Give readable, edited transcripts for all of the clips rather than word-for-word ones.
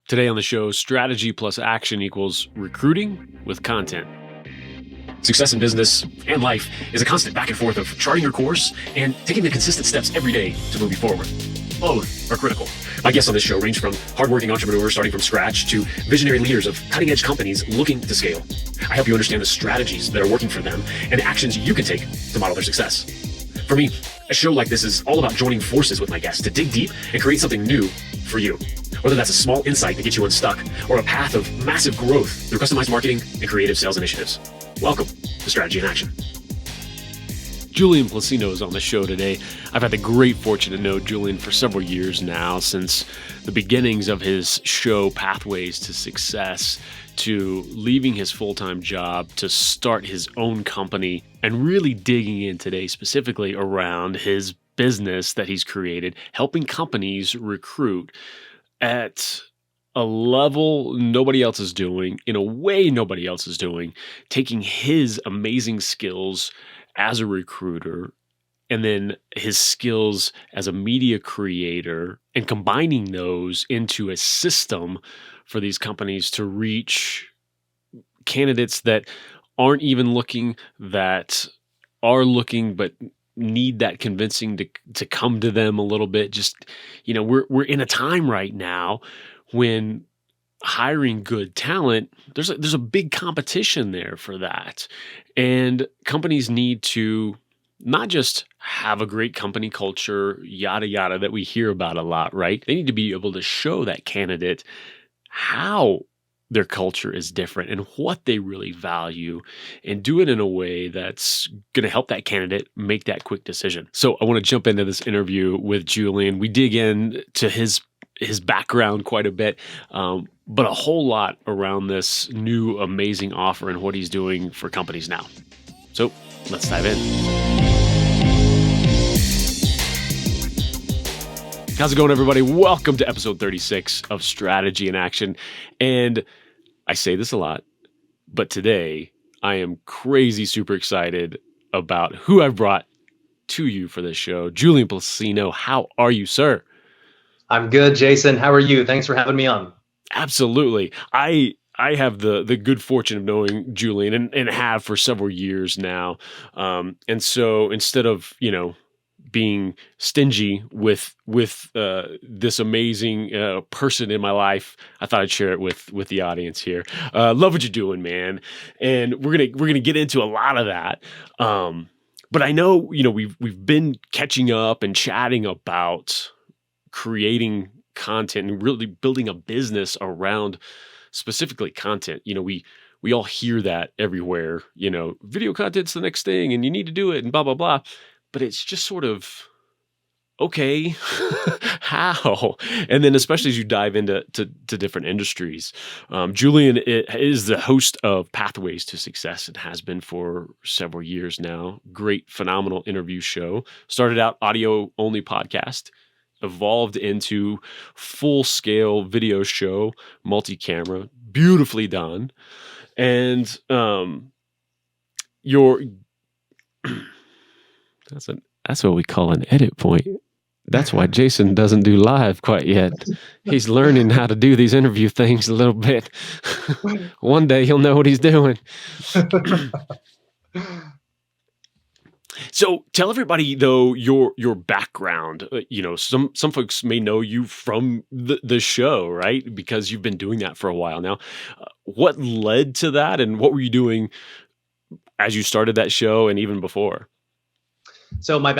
Today on the show, strategy plus action equals recruiting with content. Success in business and life is a constant back and forth of charting your course and taking the consistent steps every day to move you forward. Both are critical. My guests on this show range from hardworking entrepreneurs starting from scratch to visionary leaders of cutting-edge companies looking to scale. I help you understand the strategies that are working for them and actions you can take to model their success. For me, a show like this is all about joining forces with my guests to dig deep and create something new for you. Whether that's a small insight that gets you unstuck or a path of massive growth through customized marketing and creative sales initiatives. Welcome to Strategy in Action. Julian Placino is on the show today. I've had the great fortune to know Julian for several years now, since the beginnings of his show Pathways to Success, to leaving his full-time job to start his own company, and really digging in today specifically around his business that he's created, helping companies recruit at a level nobody else is doing, in a way nobody else is doing, taking his amazing skills as a recruiter and then his skills as a media creator and combining those into a system for these companies to reach candidates that aren't even looking, that are looking, but need that convincing to come to them a little bit. Just, we're in a time right now when hiring good talent, there's a big competition there for that. And companies need to not just have a great company culture, yada, yada, that we hear about a lot, right? They need to be able to show that candidate how their culture is different and what they really value, and do it in a way that's going to help that candidate make that quick decision. So I want to jump into this interview with Julian. We dig into his background quite a bit, but a whole lot around this new amazing offer and what he's doing for companies now. So let's dive in. How's it going, everybody? Welcome to episode 36 of Strategy in Action. And I say this a lot, but today I am crazy super excited about who I've brought to you for this show. Julian Placino, how are you, sir? I'm good, Jason. How are you? Thanks for having me on. Absolutely. I have the good fortune of knowing Julian and have for several years now. And so instead of, being stingy with this amazing person in my life, I thought I'd share it with the audience here. Love what you're doing, man. And we're gonna get into a lot of that. But I know, we've been catching up and chatting about creating content and really building a business around specifically content. We all hear that everywhere, video content's the next thing and you need to do it and blah, blah, blah. But it's just sort of, okay, how? And then especially as you dive into different industries. Julian is the host of Pathways to Success and has been for several years now. Great, phenomenal interview show. Started out audio-only podcast, evolved into full-scale video show, multi-camera, beautifully done. And that's what we call an edit point. That's why Jason doesn't do live quite yet. He's learning how to do these interview things a little bit. One day he'll know what he's doing. So tell everybody, though, your background. Some folks may know you from the show, right? Because you've been doing that for a while now. What led to that, and what were you doing as you started that show and even before? So my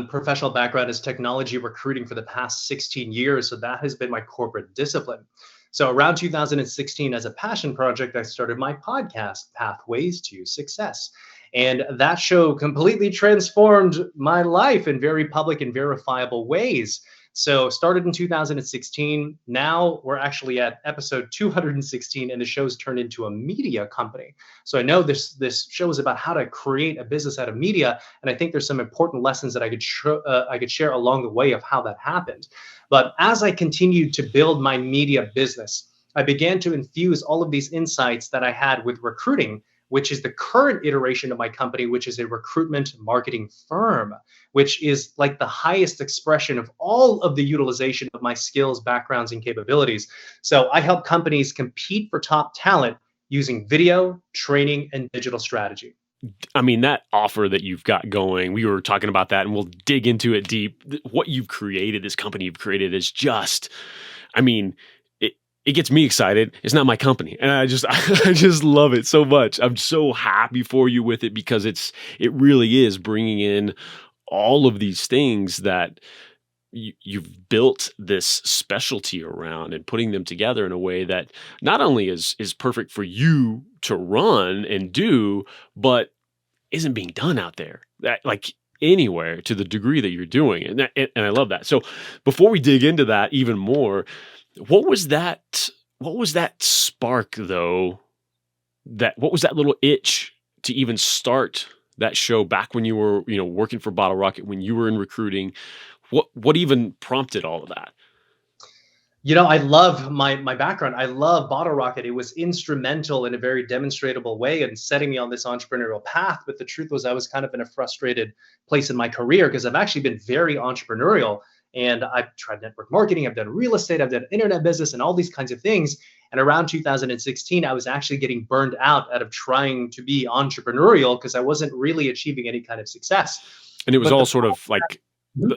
professional background is technology recruiting for the past 16 years. So that has been my corporate discipline. So around 2016, as a passion project, I started my podcast, Pathways to Success. And that show completely transformed my life in very public and verifiable ways. So started in 2016. Now we're actually at episode 216, and the show's turned into a media company. So I know this show is about how to create a business out of media, and I think there's some important lessons that I could share along the way of how that happened. But as I continued to build my media business, I began to infuse all of these insights that I had with recruiting which is the current iteration of my company, which is a recruitment marketing firm, which is like the highest expression of all of the utilization of my skills, backgrounds, and capabilities. So I help companies compete for top talent using video, training, and digital strategy. I mean, that offer that you've got going, we were talking about that and we'll dig into it deep. What you've created, this company you've created is just, I mean, it gets me excited. It's not my company. And I just, I just love it so much. I'm so happy for you with it because it really is bringing in all of these things that you've built this specialty around and putting them together in a way that not only is perfect for you to run and do, but isn't being done out there that like anywhere to the degree that you're doing it. And I love that. So before we dig into that even more, what was that spark though? What was that little itch to even start that show back when you were, working for Bottle Rocket, when you were in recruiting? What even prompted all of that? I love my background. I love Bottle Rocket. It was instrumental in a very demonstrable way in setting me on this entrepreneurial path. But the truth was, I was kind of in a frustrated place in my career because I've actually been very entrepreneurial. And I've tried network marketing, I've done real estate, I've done internet business, and all these kinds of things. And around 2016, I was actually getting burned out of trying to be entrepreneurial because I wasn't really achieving any kind of success. And it was But all the sort of like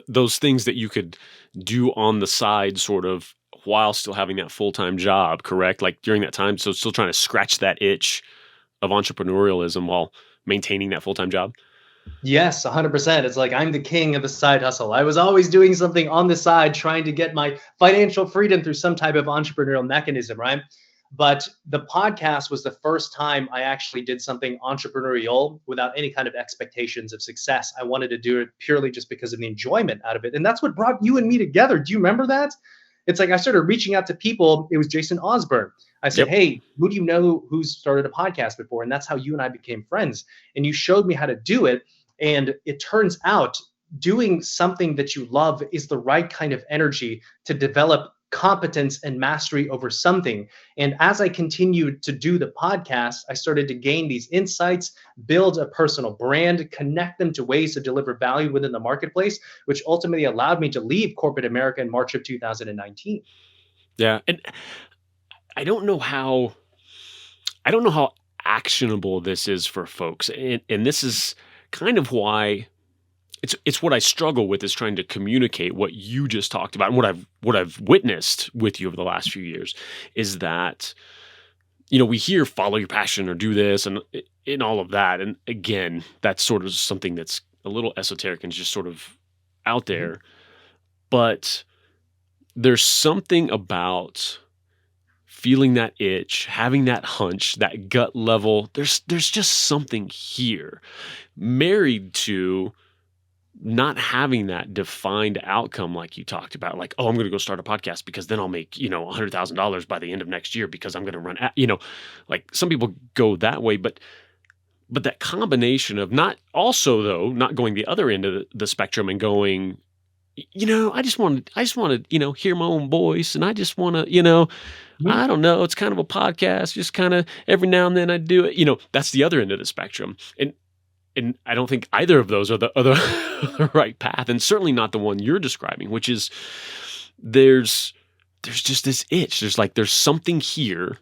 those things that you could do on the side, sort of while still having that full-time job, correct? Like during that time, so still trying to scratch that itch of entrepreneurialism while maintaining that full-time job. Yes, 100%. It's like I'm the king of the side hustle. I was always doing something on the side, trying to get my financial freedom through some type of entrepreneurial mechanism, right? But the podcast was the first time I actually did something entrepreneurial without any kind of expectations of success. I wanted to do it purely just because of the enjoyment out of it. And that's what brought you and me together. Do you remember that? It's like I started reaching out to people. It was Jason Osborne. I said, Yep. hey, who do you know who's started a podcast before? And that's how you and I became friends. And you showed me how to do it. And it turns out doing something that you love is the right kind of energy to develop competence and mastery over something. And as I continued to do the podcast, I started to gain these insights, build a personal brand, connect them to ways to deliver value within the marketplace, which ultimately allowed me to leave corporate America in March of 2019. Yeah. And I don't know how actionable this is for folks. And this is kind of why it's what I struggle with, is trying to communicate what you just talked about and what I've witnessed with you over the last few years is that, we hear follow your passion or do this and in all of that. And again, that's sort of something that's a little esoteric and just sort of out there. But there's something about feeling that itch, having that hunch, that gut level. There's just something here married to not having that defined outcome like you talked about, like, oh, I'm going to go start a podcast because then I'll make, $100,000 by the end of next year because I'm going to run, like some people go that way, but that combination of not going the other end of the spectrum and going, I just want to, hear my own voice. And I just want to, I don't know, it's kind of a podcast, just kind of every now and then I do it, that's the other end of the spectrum. And I don't think either of those are the right path, and certainly not the one you're describing, which is there's just this itch. There's something here,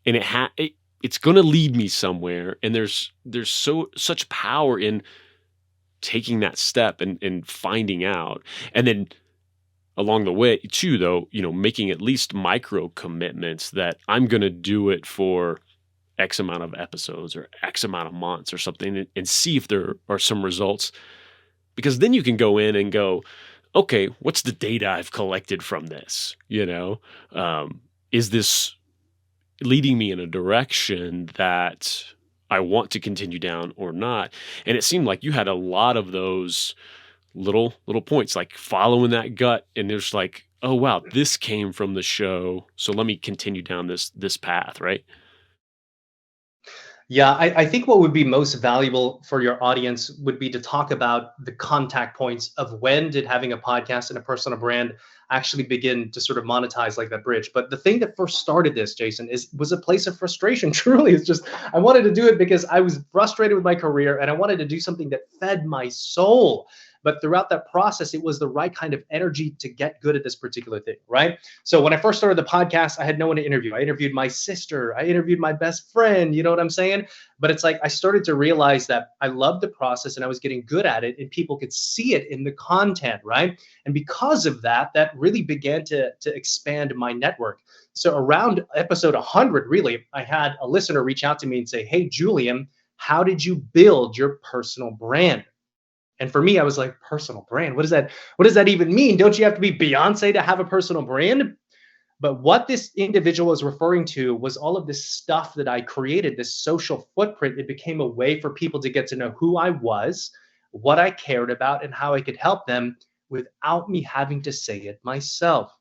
and it's going to lead me somewhere. And there's such power in taking that step and finding out, and then along the way too, though, making at least micro commitments that I'm going to do it for X amount of episodes or X amount of months or something, and see if there are some results. Because then you can go in and go, okay, what's the data I've collected from this? Is this leading me in a direction that I want to continue down or not? And it seemed like you had a lot of those little points, like following that gut. And there's like, oh, wow, this came from the show, so let me continue down this path, right? Yeah, I think what would be most valuable for your audience would be to talk about the contact points of when did having a podcast and a personal brand actually begin to sort of monetize like that bridge. But the thing that first started this, Jason, was a place of frustration. Truly, it's just I wanted to do it because I was frustrated with my career and I wanted to do something that fed my soul. But throughout that process, it was the right kind of energy to get good at this particular thing, right? So when I first started the podcast, I had no one to interview. I interviewed my sister, I interviewed my best friend, you know what I'm saying? But it's like I started to realize that I loved the process and I was getting good at it and people could see it in the content, right? And because of that, that really began to expand my network. So around episode 100, really, I had a listener reach out to me and say, "Hey, Julian, how did you build your personal brand?" And for me, I was like, personal brand? What does that even mean? Don't you have to be Beyonce to have a personal brand? But what this individual was referring to was all of this stuff that I created, this social footprint. It became a way for people to get to know who I was, what I cared about, and how I could help them without me having to say it myself.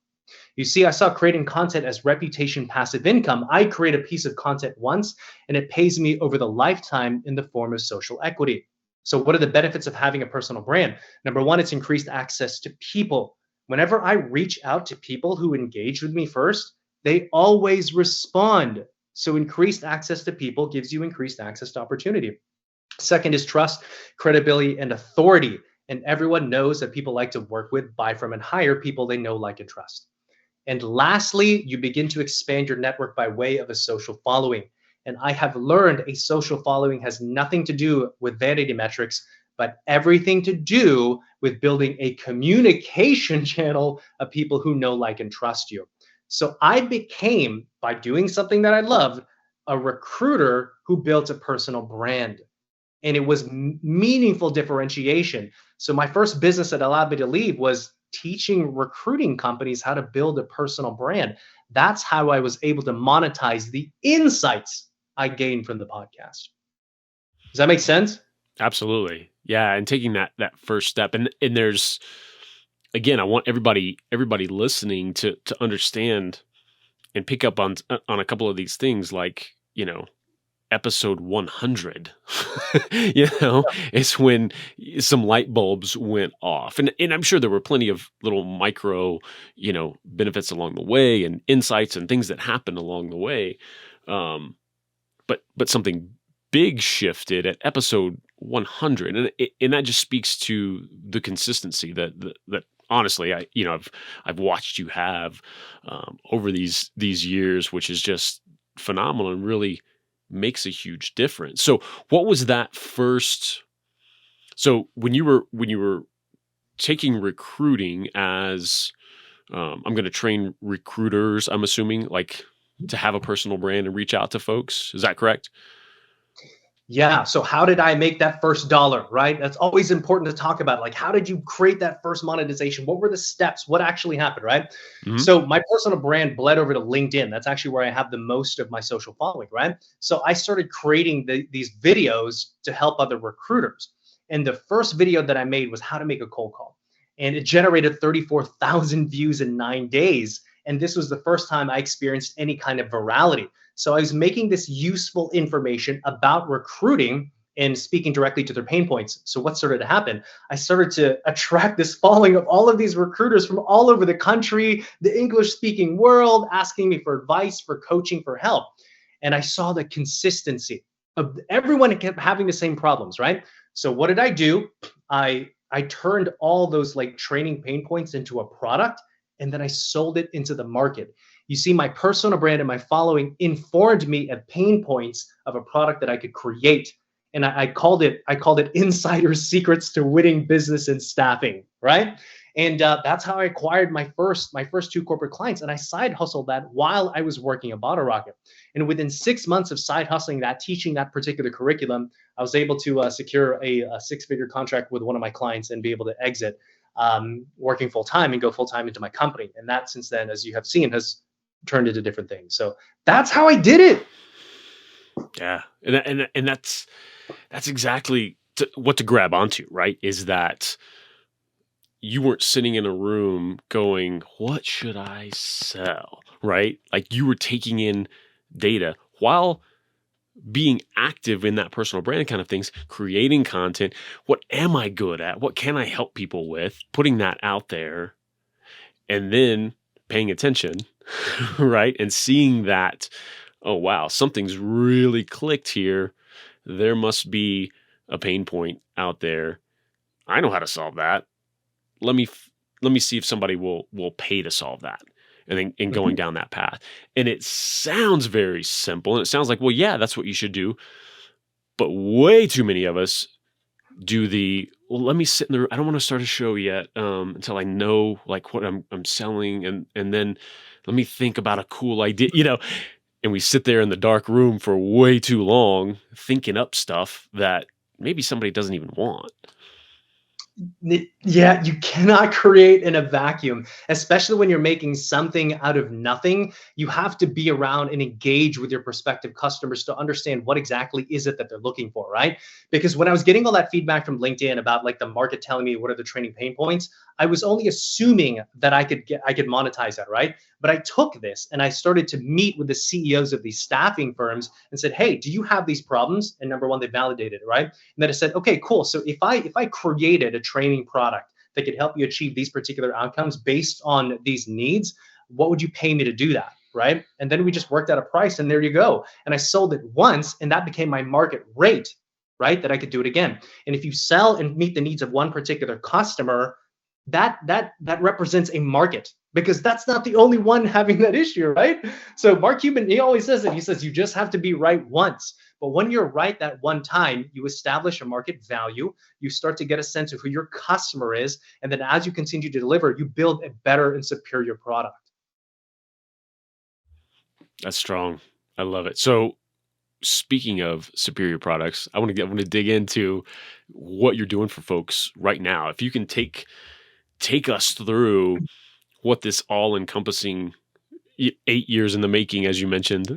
You see, I saw creating content as reputation passive income. I create a piece of content once and it pays me over the lifetime in the form of social equity. So, what are the benefits of having a personal brand? Number one, it's increased access to people. Whenever I reach out to people who engage with me first, they always respond. So, increased access to people gives you increased access to opportunity. Second is trust, credibility, and authority. And everyone knows that people like to work with, buy from, and hire people they know, like, and trust. And lastly, you begin to expand your network by way of a social following. And I have learned a social following has nothing to do with vanity metrics, but everything to do with building a communication channel of people who know, like, and trust you. So I became, by doing something that I loved, a recruiter who built a personal brand, and it was meaningful differentiation. So my first business that allowed me to leave was teaching recruiting companies how to build a personal brand. That's how I was able to monetize the insights I gained from the podcast. Does that make sense? Absolutely. Yeah, and taking that first step, and there's, again, I want everybody listening to understand and pick up on a couple of these things, like, episode 100. It's when some light bulbs went off, and I'm sure there were plenty of little micro, benefits along the way, and insights and things that happened along the way. But something big shifted at episode 100, and that just speaks to the consistency that honestly, I've watched you have over these years, which is just phenomenal and really makes a huge difference. So what was that first? So when you were taking recruiting as, I'm going to train recruiters, I'm assuming, like, to have a personal brand and reach out to folks. Is that correct? Yeah. So how did I make that first dollar, right? That's always important to talk about. Like, how did you create that first monetization? What were the steps? What actually happened, right? Hmm. So my personal brand bled over to LinkedIn. That's actually where I have the most of my social following, right? So I started creating these videos to help other recruiters. And the first video that I made was how to make a cold call. And it generated 34,000 views in 9 days. And this was the first time I experienced any kind of virality. So I was making this useful information about recruiting and speaking directly to their pain points. So what started to happen? I started to attract this following of all of these recruiters from all over the country, the English speaking world, asking me for advice, for coaching, for help. And I saw the consistency of everyone kept having the same problems, right? So what did I do? I turned all those like training pain points into a product, and then I sold it into the market. You see, my personal brand and my following informed me of pain points of a product that I could create. And I called it insider secrets to winning business and staffing, right? And that's how I acquired my first two corporate clients. And I side hustled that while I was working at Bottle Rocket. And within 6 months of side hustling that, teaching that particular curriculum, I was able to secure a six-figure contract with one of my clients and be able to exit working full time and go full time into my company. And that, since then, as you have seen, has turned into different things. So that's how I did it. Yeah, and that's exactly what to grab onto, right? Is that you weren't sitting in a room going, "What should I sell?" Right? Like, you were taking in data while being active in that personal brand kind of things, creating content. What am I good at? What can I help people with? Putting that out there, and then paying attention, right? And seeing that, oh, wow, something's really clicked here. There must be a pain point out there. I know how to solve that. Let me let me see if somebody will pay to solve that. And then going Mhm. down that path. And it sounds very simple. And it sounds like, well, yeah, that's what you should do. But way too many of us do well, let me sit in the room. I don't want to start a show yet until I know like what I'm selling. And then let me think about a cool idea, and we sit there in the dark room for way too long thinking up stuff that maybe somebody doesn't even want. Yeah, you cannot create in a vacuum, especially when you're making something out of nothing. You have to be around and engage with your prospective customers to understand what exactly is it that they're looking for, right? Because when I was getting all that feedback from LinkedIn about like the market telling me what are the training pain points, I was only assuming that I could monetize that, right? But I took this and I started to meet with the CEOs of these staffing firms and said, "Hey, do you have these problems?" And number one, they validated it, right? And then I said, "Okay, cool. So if I created a training product that could help you achieve these particular outcomes based on these needs, what would you pay me to do that?" Right? And then we just worked out a price, and there you go. And I sold it once, and that became my market rate, right? That I could do it again. And if you sell and meet the needs of one particular customer, that represents a market, because that's not the only one having that issue, right? So Mark Cuban, he always says it. He says you just have to be right once. But when you're right that one time, you establish a market value, you start to get a sense of who your customer is, and then as you continue to deliver, you build a better and superior product. That's strong. I love it. So speaking of superior products, I want to dig into what you're doing for folks right now. If you can take us through what this all encompassing 8 years in the making, as you mentioned,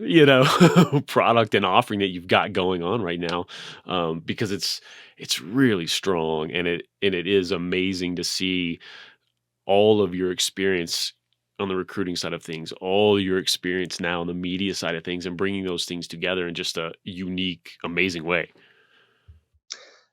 product and offering that you've got going on right now, because it's really strong, and it is amazing to see all of your experience on the recruiting side of things, all your experience now on the media side of things, and bringing those things together in just a unique, amazing way.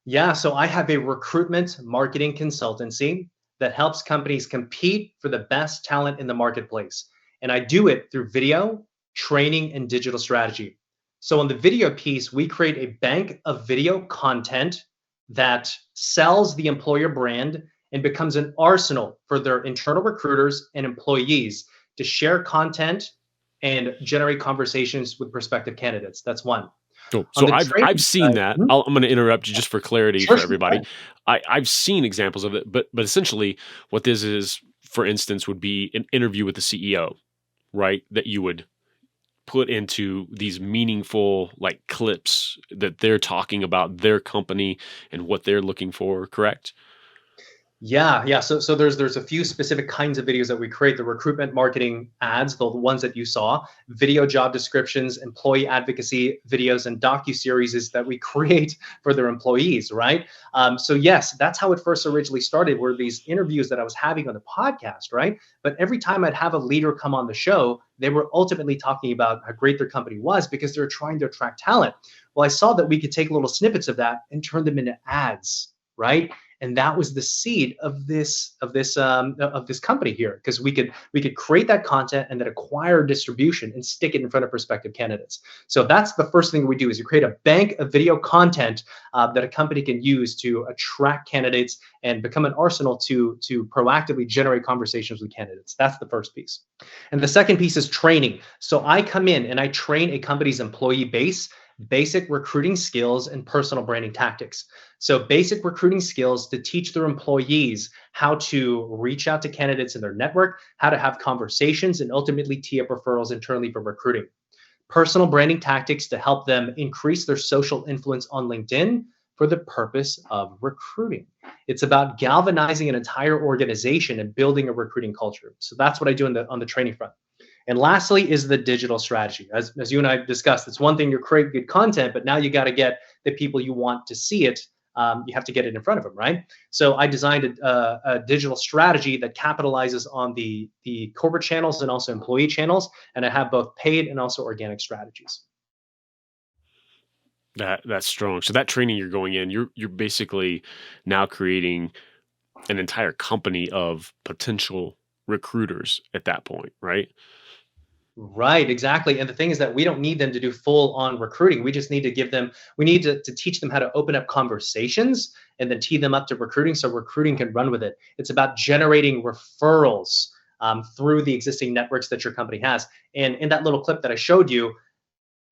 Yeah, so I have a recruitment marketing consultancy that helps companies compete for the best talent in the marketplace. And I do it through video, training, and digital strategy. So, on the video piece, we create a bank of video content that sells the employer brand and becomes an arsenal for their internal recruiters and employees to share content and generate conversations with prospective candidates. That's one. Cool. On So the I've training seen side, that. I'm going to interrupt you just for clarity sure, for sure, go everybody. ahead. I've seen examples of it, but essentially, what this is, for instance, would be an interview with the CEO, right? That you would put into these meaningful like clips that they're talking about their company and what they're looking for. Correct? Yeah, yeah. So there's a few specific kinds of videos that we create. The recruitment marketing ads, the ones that you saw, video job descriptions, employee advocacy videos, and docu-series is that we create for their employees, right? So yes, that's how it first originally started, were these interviews that I was having on the podcast, right? But every time I'd have a leader come on the show, they were ultimately talking about how great their company was because they're trying to attract talent. Well, I saw that we could take little snippets of that and turn them into ads, right? And that was the seed of this company here, because we could create that content and then acquire distribution and stick it in front of prospective candidates. So that's the first thing we do, is you create a bank of video content that a company can use to attract candidates and become an arsenal to proactively generate conversations with candidates. That's the first piece. And the second piece is training. So I come in and I train a company's employee base basic recruiting skills and personal branding tactics. So, basic recruiting skills to teach their employees how to reach out to candidates in their network, how to have conversations, and ultimately tee up referrals internally for recruiting. Personal branding tactics to help them increase their social influence on LinkedIn for the purpose of recruiting. It's about galvanizing an entire organization and building a recruiting culture. So that's what I do on the training front. And lastly is the digital strategy. As you and I discussed, it's one thing to create good content, but now you got to get the people you want to see it. You have to get it in front of them, right? So I designed a digital strategy that capitalizes on the corporate channels and also employee channels, and I have both paid and also organic strategies. That's strong. So that training you're going in, you're basically now creating an entire company of potential recruiters at that point, right? Right, exactly. And the thing is that we don't need them to do full on recruiting. We just need to give them, we need to teach them how to open up conversations and then tee them up to recruiting so recruiting can run with it. It's about generating referrals through the existing networks that your company has. And in that little clip that I showed you,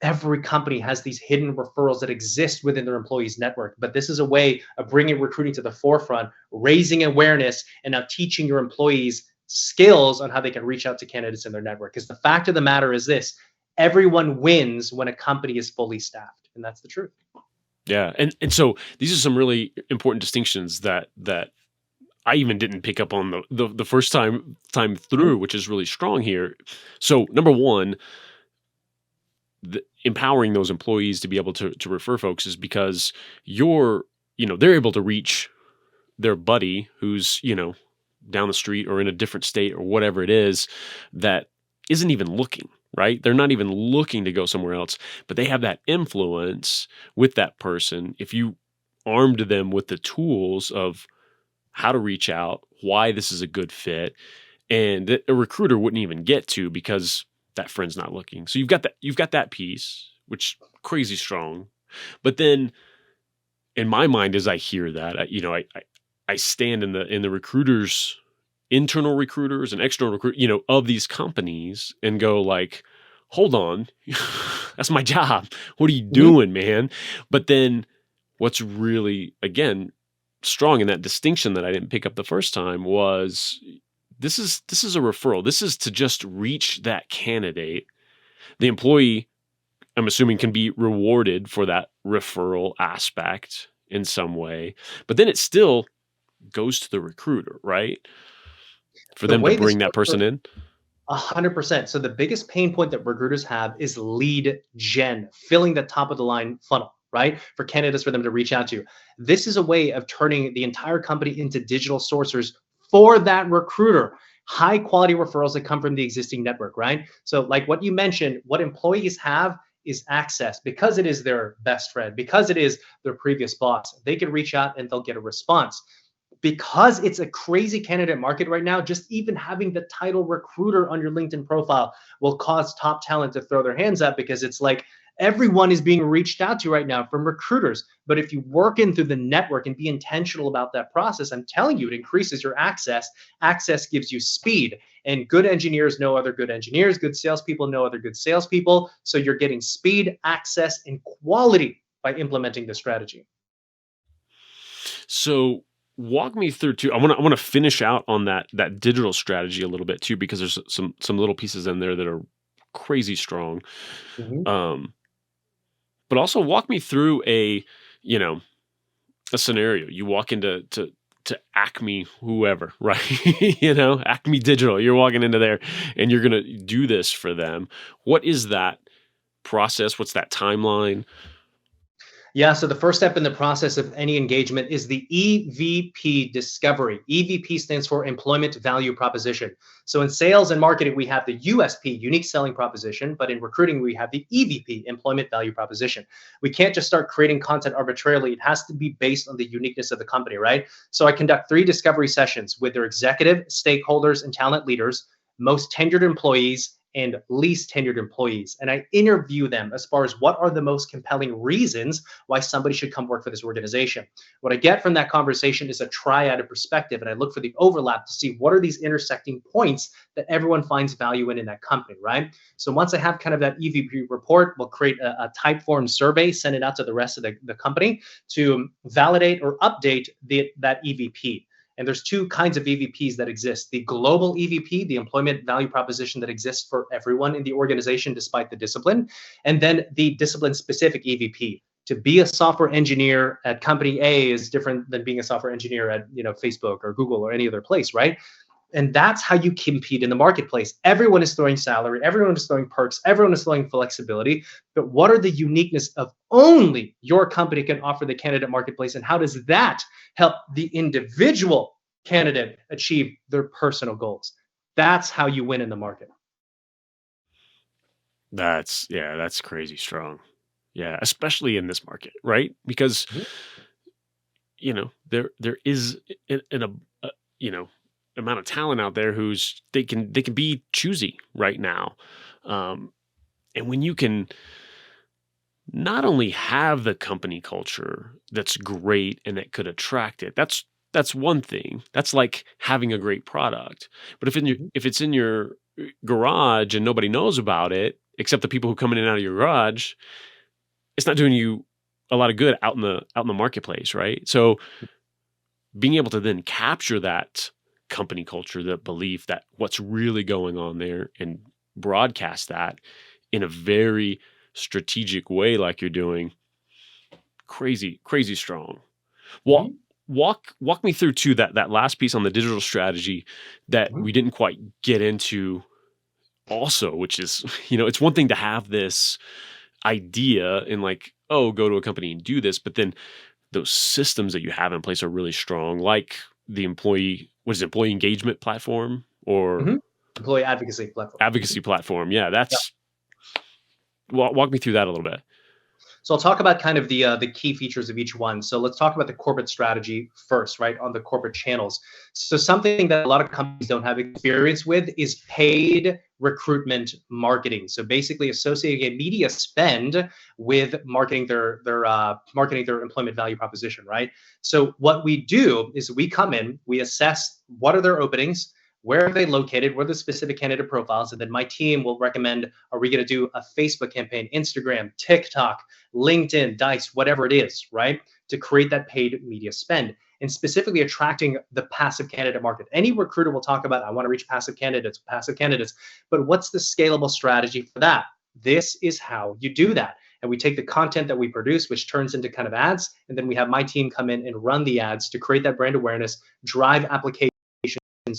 every company has these hidden referrals that exist within their employees network, but this is a way of bringing recruiting to the forefront, raising awareness, and now teaching your employees skills on how they can reach out to candidates in their network. Because the fact of the matter is this: everyone wins when a company is fully staffed, and that's the truth. Yeah. And so these are some really important distinctions that I even didn't pick up on the first time through, which is really strong here. So number one, empowering those employees to be able to refer folks is because they're able to reach their buddy who's, down the street or in a different state or whatever it is that isn't even looking, right? They're not even looking to go somewhere else, but they have that influence with that person. If you armed them with the tools of how to reach out, why this is a good fit, and that a recruiter wouldn't even get to because that friend's not looking. So you've got that piece, which crazy strong. But then in my mind, as I hear that, I stand in the recruiters, internal recruiters and external of these companies and go like, hold on, that's my job. What are you Mhm. doing, man? But then what's really, again, strong in that distinction that I didn't pick up the first time was this is a referral. This is to just reach that candidate. The employee, I'm assuming, can be rewarded for that referral aspect in some way, but then it still goes to the recruiter, right? For The them to way this bring that works for person in. 100%. So the biggest pain point that recruiters have is lead gen, filling the top of the line funnel, right? For candidates for them to reach out to. This is a way of turning the entire company into digital sourcers for that recruiter. High quality referrals that come from the existing network, right? So, like what you mentioned, what employees have is access because it is their best friend, because it is their previous boss. They can reach out and they'll get a response because it's a crazy candidate market right now. Just even having the title recruiter on your LinkedIn profile will cause top talent to throw their hands up because it's like everyone is being reached out to right now from recruiters. But if you work in through the network and be intentional about that process, I'm telling you, it increases your access. Access gives you speed, and good engineers know other good engineers. Good salespeople know other good salespeople. So you're getting speed, access, and quality by implementing this strategy. So walk me through too. I want to finish out on that digital strategy a little bit too, because there's some little pieces in there that are crazy strong. Mhm. Um, but also walk me through you know, a scenario. You walk into to Acme, whoever, right? Acme Digital. You're walking into there and you're gonna do this for them. What is that process? What's that timeline? Yeah, so the first step in the process of any engagement is the EVP discovery. EVP stands for Employment Value Proposition. So in sales and marketing, we have the USP, Unique Selling Proposition, but in recruiting, we have the EVP, Employment Value Proposition. We can't just start creating content arbitrarily. It has to be based on the uniqueness of the company, right? So I conduct 3 discovery sessions with their executive, stakeholders, and talent leaders, most tenured employees, and least tenured employees. And I interview them as far as what are the most compelling reasons why somebody should come work for this organization. What I get from that conversation is a triad of perspective, and I look for the overlap to see what are these intersecting points that everyone finds value in that company, right? So once I have kind of that EVP report, we'll create a type form survey, send it out to the rest of the company to validate or update that EVP. And there's 2 kinds of EVPs that exist: the global EVP, the employment value proposition that exists for everyone in the organization despite the discipline, and then the discipline specific EVP. To be a software engineer at company A is different than being a software engineer at Facebook or Google or any other place, right? And that's how you compete in the marketplace. Everyone is throwing salary, everyone is throwing perks, everyone is throwing flexibility. But what are the uniqueness of only your company can offer the candidate marketplace? And how does that help the individual candidate achieve their personal goals? That's how you win in the market. That's crazy strong. Yeah, especially in this market, right? Because Mhm. there is in a you know amount of talent out there who's they can be choosy right now, um, and when you can not only have the company culture that's great and that could attract it, that's one thing. That's like having a great product. But Mhm. if it's in your garage and nobody knows about it except the people who come in and out of your garage, it's not doing you a lot of good out in the marketplace, right? So being able to then capture that company culture, that belief, that what's really going on there, and broadcast that in a very strategic way, like you're doing, crazy strong. Walk Mhm. walk me through too that last piece on the digital strategy that Mhm. we didn't quite get into also, which is it's one thing to have this idea and like, oh, go to a company and do this, but then those systems that you have in place are really strong, like the employee engagement platform or Mhm. Employee advocacy platform. advocacy platform. Yeah, Yeah. that's walk me through that a little bit. So I'll talk about kind of the key features of each one. So let's talk about the corporate strategy first, right? On the corporate channels. So something that a lot of companies don't have experience with is paid recruitment marketing. So basically associating a media spend with marketing their employment value proposition, right? So what we do is we come in, we assess what are their openings, where are they located, where are the specific candidate profiles, and then my team will recommend, are we going to do a Facebook campaign, Instagram, TikTok, LinkedIn, Dice, whatever it is, right? To create that paid media spend and specifically attracting the passive candidate market. Any recruiter will talk about, I want to reach passive candidates, but what's the scalable strategy for that? This is how you do that. And we take the content that we produce, which turns into kind of ads, and then we have my team come in and run the ads to create that brand awareness, drive applications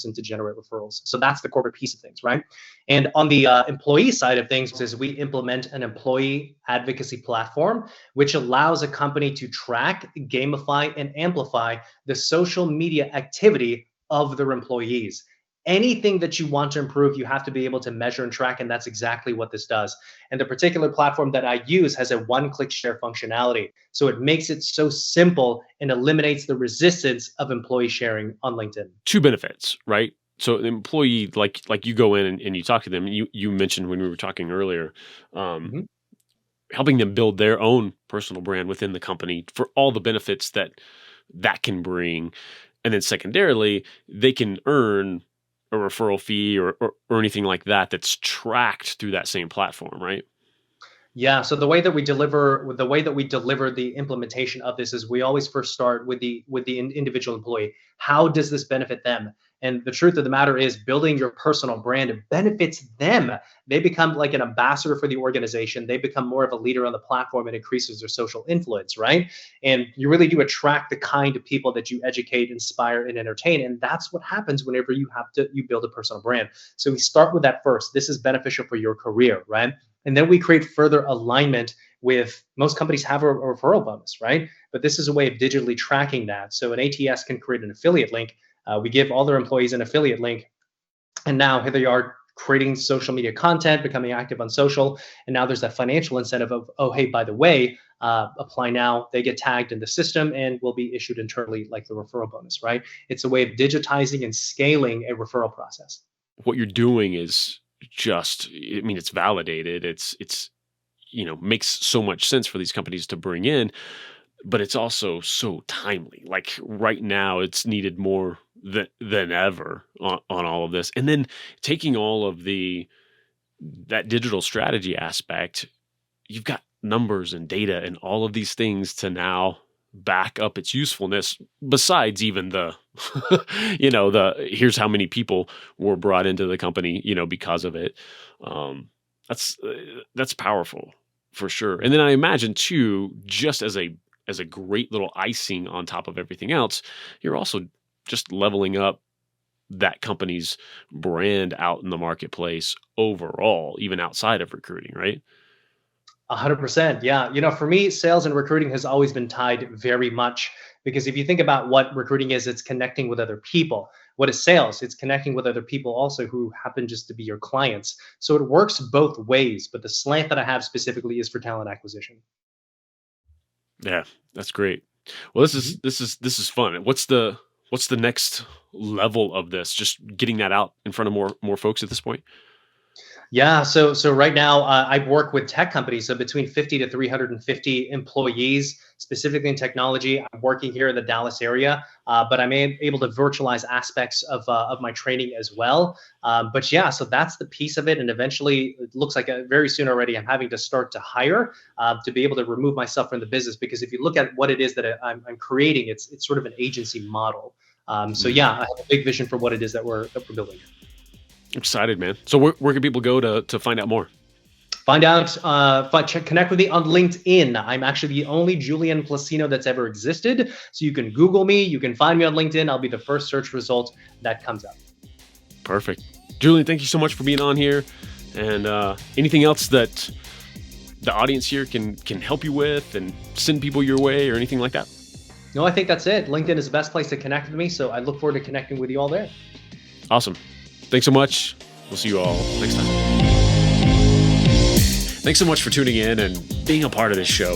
and to generate referrals. So that's the corporate piece of things, right? And on the employee side of things is we implement an employee advocacy platform, which allows a company to track, gamify, and amplify the social media activity of their employees. Anything that you want to improve, you have to be able to measure and track, and that's exactly what this does. And the particular platform that I use has a one-click share functionality. So it makes it so simple and eliminates the resistance of employee sharing on LinkedIn. Two benefits, right? So the employee, like you go in and you talk to them. You mentioned when we were talking earlier, um, Mhm. helping them build their own personal brand within the company for all the benefits that can bring, and then secondarily, they can earn a referral fee or anything like that that's tracked through that same platform, right? Yeah, so the way that we deliver the implementation of this is we always first start with the individual employee. How does this benefit them? And the truth of the matter is building your personal brand benefits them. They become like an ambassador for the organization. They become more of a leader on the platform and increases their social influence, right? And you really do attract the kind of people that you educate, inspire, and entertain. And that's what happens whenever you build a personal brand. So we start with that first. This is beneficial for your career, right? And then we create further alignment with most companies have a referral bonus, right? But this is a way of digitally tracking that. So an ATS can create an affiliate link. We give all their employees an affiliate link. And now here they are creating social media content, becoming active on social. And now there's that financial incentive of, oh, hey, by the way, apply now. They get tagged in the system and will be issued internally like the referral bonus, right? It's a way of digitizing and scaling a referral process. What you're doing is just, I mean, it's validated. It's makes so much sense for these companies to bring in, but it's also so timely. Like right now, it's needed more than ever on all of this. And then taking all of that digital strategy aspect, you've got numbers and data and all of these things to now back up its usefulness besides even the the here's how many people were brought into the company because of it. um that's that's powerful for sure. And then I imagine too, just as a great little icing on top of everything else, you're also just leveling up that company's brand out in the marketplace overall, even outside of recruiting, right? 100%. Yeah. For me, sales and recruiting has always been tied very much because if you think about what recruiting is, it's connecting with other people. What is sales? It's connecting with other people also who happen just to be your clients. So it works both ways, but the slant that I have specifically is for talent acquisition. Yeah, that's great. Well, this is fun. What's the next level of this? Just getting that out in front of more folks at this point. Yeah, so right now I work with tech companies, so between 50 to 350 employees, specifically in technology. I'm working here in the Dallas area, but I'm able to virtualize aspects of my training as well. But yeah, so that's the piece of it, and eventually it looks like very soon already I'm having to start to hire to be able to remove myself from the business, because if you look at what it is that I'm creating, it's sort of an agency model. So Mm. yeah, I have a big vision for what it is that we're building. Excited, man. So where can people go to find out more? Find out, connect with me on LinkedIn. I'm actually the only Julian Placino that's ever existed. So you can Google me, you can find me on LinkedIn. I'll be the first search result that comes up. Perfect. Julian, thank you so much for being on here. And anything else that the audience here can help you with and send people your way or anything like that? No, I think that's it. LinkedIn is the best place to connect with me. So I look forward to connecting with you all there. Awesome. Thanks so much. We'll see you all next time. Thanks so much for tuning in and being a part of this show.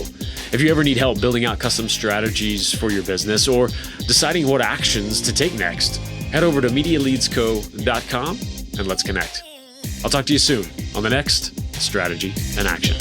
If you ever need help building out custom strategies for your business or deciding what actions to take next, head over to MediaLeadsCo.com and let's connect. I'll talk to you soon on the next Strategy and Action.